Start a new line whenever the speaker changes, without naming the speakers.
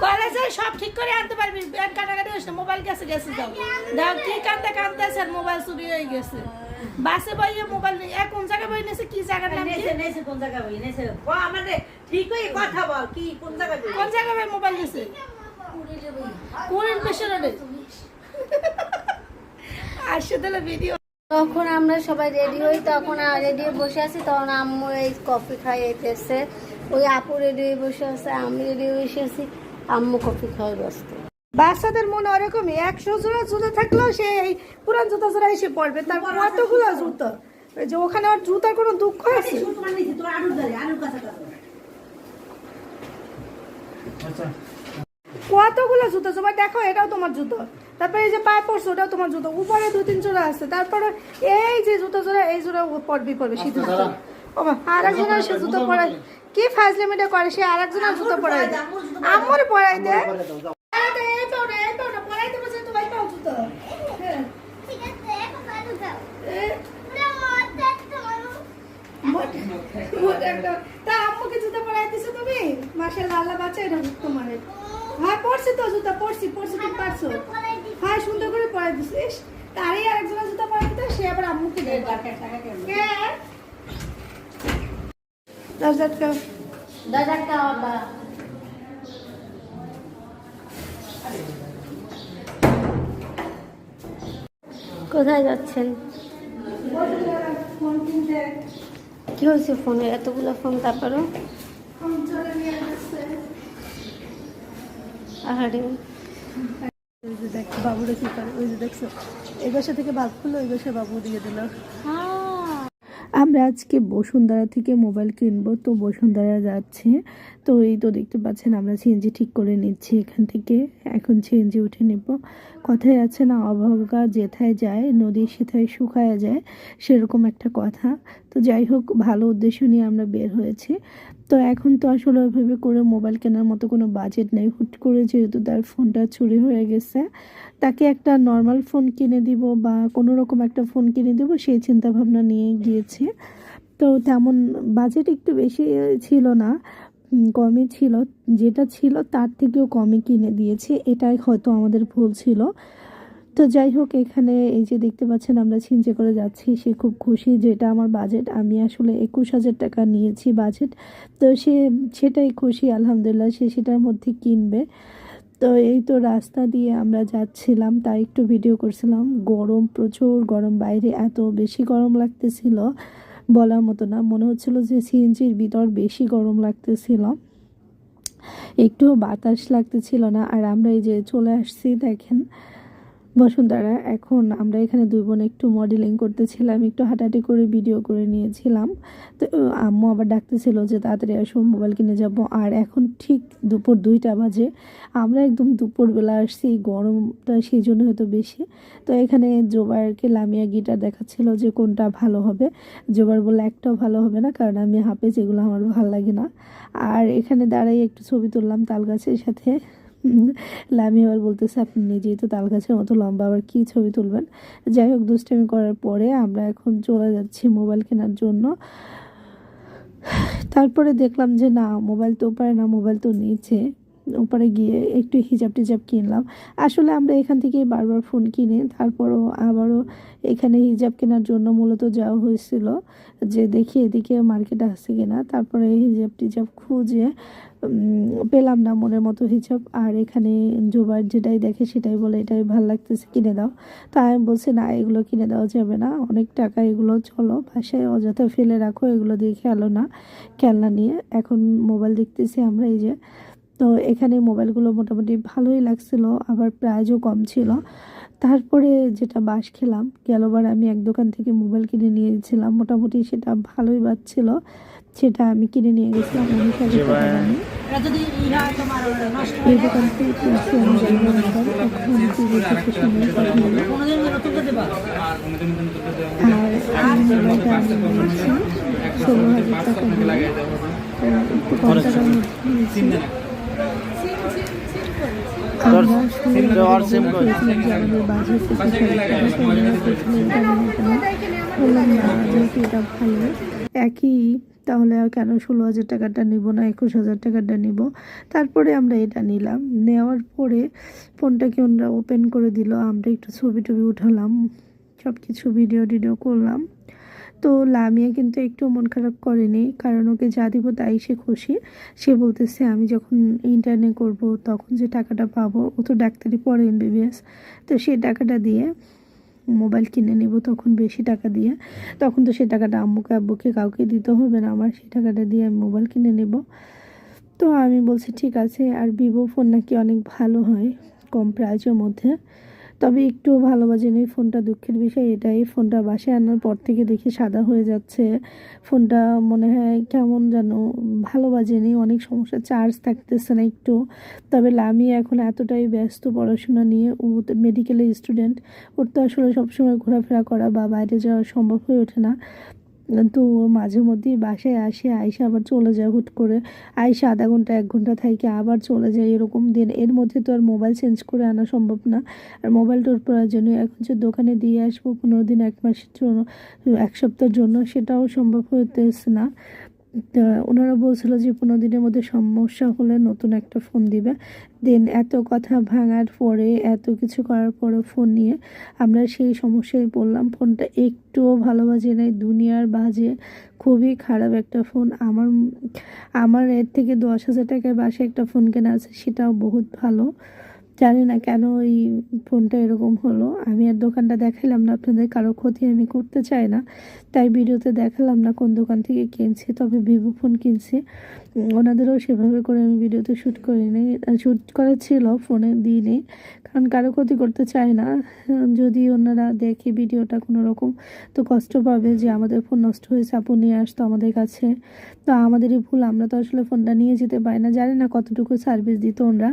কলেজে সব ঠিক করে আনতে পারবি, ব্যাংক কাটাকাটি হয়েছে, মোবাইল গেছে গেছে দাও দাও, কি কান্দতে কান্দতেছে আর মোবাইল চুরি হয়ে গেছে। বাসে বইয়ে মোবাইল নেই, কোন জায়গায় বই নিয়েছে, কি জায়গার নাম কি,
কোন জায়গায় বই নিয়েছে আমাদের ঠিক হয়ে কথা বল, কি কোন জায়গায়
কোন জায়গায় বই মোবাইল নিয়েছে? কোন পেশে রোডে আসছে তাহলে ভিডিও।
তখন আমরা সবাই রেডি হই, তখন রেডি হয়ে বসে আছি, তখন আম্মু এই কফি খাইতেছে, ওই আপু রেডি হয়ে বসে আছে, আমি রেডি হয়ে বসে আছি, আম্মু কফি খাওয়াই ব্যস্ত।
বাচ্চাদের মনে ওরকমই, 100 জোড়া জুতো থাকলেও সে এই পুরান জুতো জোড়া এসে পড়বে, তার কতগুলো জুতো, যে ওখানে আর জুতার কোনো দুঃখ আছে? কতগুলো জুতো তোমার দেখো, এটাও তোমার জুতো, তারপরে এই যে পায়ে পড়ছে ওটাও তোমার জুতো, উপরে 2-3 জোড়া আছে, তারপরে এই যে জুতো জোড়া, এই জোড়া পড়বি শীত জুতো। ও আর একজনের সে জুতো পরাই, কি ফাজলামিটা করে, সে আর একজনের জুতো পরাই দেয়, আমার পরাই দেয়। তা আম্মুকে জুতো পরাই দিছো তুমি? মাশাআল্লাহ, আল্লাহ বাঁচায় না তোমার। হ্যাঁ পড়ছি তো জুতা, পড়ছি তুমি পারছো। হ্যাঁ সুন্দর করে পরাই দিছিস, তারই আরেকজনের জুতা পরাই দিতে, সে আবার আম্মুকে দেয়।
কোথায় যাচ্ছেন? কি হয়েছে ফোনে, এতগুলো ফোন? তারপরও আহারে
দেখ বাবুরা কি করে, ওই যে দেখছো এই বাসা থেকে বাঘ খুললো, ওই বাসায় বাবু দিয়ে দিল। আমরা আজকে বসুন্ধরা থেকে মোবাইল কিনবো, তো বসুন্ধরা যাচ্ছে, তো এই তো দেখতে পাচ্ছেন আমরা সিএনজি ঠিক করে নিচ্ছি এখান থেকে, এখন সিএনজি উঠে নেব। কথায় আছে না, অভাগা যেথায় যায় নদী সেথায় শুকায়া যায়, সেরকম একটা কথা। তো যাই হোক, ভালো উদ্দেশ্য নিয়ে আমরা বের হয়েছি। তো এখন তো আসলে ওইভাবে করে মোবাইল কেনার মতো কোনো বাজেট নেই, হুট করে যেহেতু তার ফোনটা চুরি হয়ে গেছে, তাকে একটা নর্মাল ফোন কিনে দিব বা কোনো রকম একটা ফোন কিনে দিব, সেই চিন্তা ভাবনা নিয়ে গিয়েছি। তো তেমন বাজেট একটু বেশি ছিল না, কমই ছিল, যেটা ছিল তার থেকেও কমই কিনে দিয়েছি, এটাই হয়তো আমাদের ভুল ছিল। তো যাই হোক, এখানে এই যে দেখতে পাচ্ছেন আমরা ছিনচে করে যাচ্ছি, সে খুব খুশি, যেটা আমার বাজেট, আমি আসলে 21,000 টাকা নিয়েছি বাজেট, তো সেটাই খুশি, আলহামদুলিল্লাহ সে সেটার মধ্যে কিনবে। তো এই তো রাস্তা দিয়ে আমরা যাচ্ছিলাম, তাই একটু ভিডিও করছিলাম। গরম, প্রচুর গরম, বাইরে এত বেশি গরম লাগতেছিল বলার মতো না, মনে হচ্ছিল যে সিএনজির ভিতর বেশি গরম লাগতেছিল, একটুও বাতাস লাগতেছিল না। আর আমরা এই যে চলে আসছি দেখেন বসুন্ধরা, এখন আমরা এখানে দুই বোন একটু মডেলিং করতেছিলাম, একটু হাঁটাহাঁটি করে ভিডিও করে নিয়েছিলাম। তো আম্মু আবার ডাকতেছিল যে তাড়াতাড়ি আসো, মোবাইল কিনে যাব। আর এখন ঠিক দুপুর 2টা বাজে, আমরা একদম দুপুরবেলা আসছি, গরমটা সেই জন্য হয়তো বেশি। তো এখানে জোবারকে লামিয়া গিটার দেখাচ্ছিল যে কোনটা ভালো হবে, জোবার বলে একটাও ভালো হবে না, কারণ আমি হাফেজ, এগুলো আমার ভালো লাগে না। আর এখানে দাঁড়াই একটু ছবি তুললাম তাল গাছের সাথে। লামি আবার বলতেছে আপনি নিজেই তো তাল গাছের মতো লম্বা, আবার কি ছবি তুলবেন। যাই হোক, দুষ্টামি করার পরে আমরা এখন চলে যাচ্ছি মোবাইল কেনার জন্য। তারপরে দেখলাম যে না, মোবাইল তো ওপারে না, মোবাইল তো নিচে। ওপারে গিয়ে একটু হিজাব টিজাব কিনলাম। আসলে আমরা এখান থেকে বারবার ফোন কিনে তারপরও আবারও এখানে হিজাব কেনার জন্য মূলত যাওয়া হয়েছিল, যে দেখি এদিকে মার্কেট আসছে কিনা। তারপরে হিজাব টিজাব খুঁজে পেলাম না মনের মতো হিজাব, আর এখানে জোবার যেটাই দেখে সেটাই বলে এটাই ভালো লাগতেছে, কিনে দাও। তাই আমি বলছি না, এগুলো কিনে দেওয়া যাবে না, অনেক টাকা এগুলো, চলো বাসায় অযথা ফেলে রাখো, এগুলো দিয়ে খেলো না, খেলনা নিয়ে। এখন মোবাইল দেখতেছি আমরা, এই যে। তো এখানে মোবাইলগুলো মোটামুটি ভালোই লাগছিল, আবার প্রাইজও কম ছিল। তারপরে যেটা বাস খেলাম, গেলবার আমি এক দোকান থেকে মোবাইল কিনে নিয়েছিলাম, মোটামুটি সেটা ভালোই বাজছিল, সেটা আমি কিনে নিয়ে গেছিলাম 19,000 টাকা দামে। এই দোকান থেকে কিনছি আমি মোবাইল, এখন কিছু সময় কথা হলো। আর এই মোবাইলটা আমি নিয়েছি 16,000 টাকা দিয়ে, একটু কম টাকার মধ্যে নিয়েছি। আমরা আমাদের বাজেট বললাম না, যেহেতু এটা ভালো, একই তাহলে আর কেন 16,000 টাকাটা নিব না 21,000 টাকাটা নিব। তারপরে আমরা এটা নিলাম। নেওয়ার পরে ফোনটাকে ওনারা ওপেন করে দিল, আমরা একটু ছবি টবি উঠালাম, সব কিছু ভিডিও টিডিও করলাম। তো লামিয়া কিন্তু একটু মন খারাপ করেনি, কারণ ওকে যা দিব তাই সে খুশি। সে বলতেছে আমি যখন ইন্টার্নে করব তখন যে টাকাটা পাবো, ও তো ডাক্তারি পড়ে MBBS, তো সেই টাকাটা দিয়ে মোবাইল কিনে নিব, তখন বেশি টাকা দিয়ে, তখন তো সে টাকাটা আব্বুকে কাউকে দিতে হবে না, আমার সেই টাকাটা দিয়ে আমি মোবাইল কিনে নেব। তো আমি বলছি ঠিক আছে। আর ভিভো ফোন নাকি অনেক ভালো হয় কম প্রাইজের মধ্যে, তবে একটু ভালো বাজেনি ফোনটা। দুঃখের বিষয় এটাই, ফোনটা বাসায় আনার পর থেকে দেখি সাদা হয়ে যাচ্ছে ফোনটা, মনে হয় কেমন যেন ভালো বাজেনি, অনেক সমস্যা, চার্জ থাকতেছে না একটু। তবে লামিয়া এখন এতটাই ব্যস্ত পড়াশোনা নিয়ে, ও মেডিকেলের স্টুডেন্ট, ওর তো আসলে সবসময় ঘোরাফেরা করা বা বাইরে যাওয়া সম্ভব হয়ে ওঠে না। তো ও মাঝে মধ্যেই বাসায় আসে, আইসা আবার চলে যায় হুট করে, আইসা আধা ঘন্টা 1 ঘন্টা থাকে আবার চলে যায়, এরকম দিন। এর মধ্যে তো আর মোবাইল চেঞ্জ করে আনা সম্ভব না, আর মোবাইলটার প্রয়োজনীয় এখন যে দোকানে দিয়ে আসবো 15 দিন 1 মাসের জন্য, 1 সপ্তাহের জন্য, সেটাও সম্ভব হতেছে না। তা ওনারা বলছিল যে 15 দিনের মধ্যে সমস্যা হলে নতুন একটা ফোন দিবে। দেন এত কথা ভাঙার পরে, এত কিছু করার পরে ফোন নিয়ে আমরা সেই সমস্যায় পড়লাম। ফোনটা একটুও ভালো বাজে নাই, দুনিয়ার বাজে, খুবই খারাপ একটা ফোন। আমার এর থেকে 10,000 টাকায় বাসায় একটা ফোন কেনা আছে, সেটাও বহুত ভালো। জানি না কেন এই ফোনটা এরকম হলো। আমি আর দোকানটা দেখালাম না আপনাদের, কারো ক্ষতি আমি করতে চাই না, তাই ভিডিওতে দেখালাম না কোন দোকান থেকে কিনছি। তবে ভিভো ফোন কিনছি, ওনাদেরও সেভাবে করে আমি ভিডিওতে শ্যুট করিনি, শ্যুট করা ছিল, ফোনে দিইনি, কারণ কারো ক্ষতি করতে চাই না। যদি ওনারা দেখে ভিডিওটা কোনো রকম, তো কষ্ট পাবে যে আমাদের ফোন নষ্ট হয়েছে, আপু নিয়ে আসতো আমাদের কাছে, তো আমাদেরই ভুল, আমরা তো আসলে ফোনটা নিয়ে যেতে পারি না। জানি না কতটুকু সার্ভিস দিত ওনারা।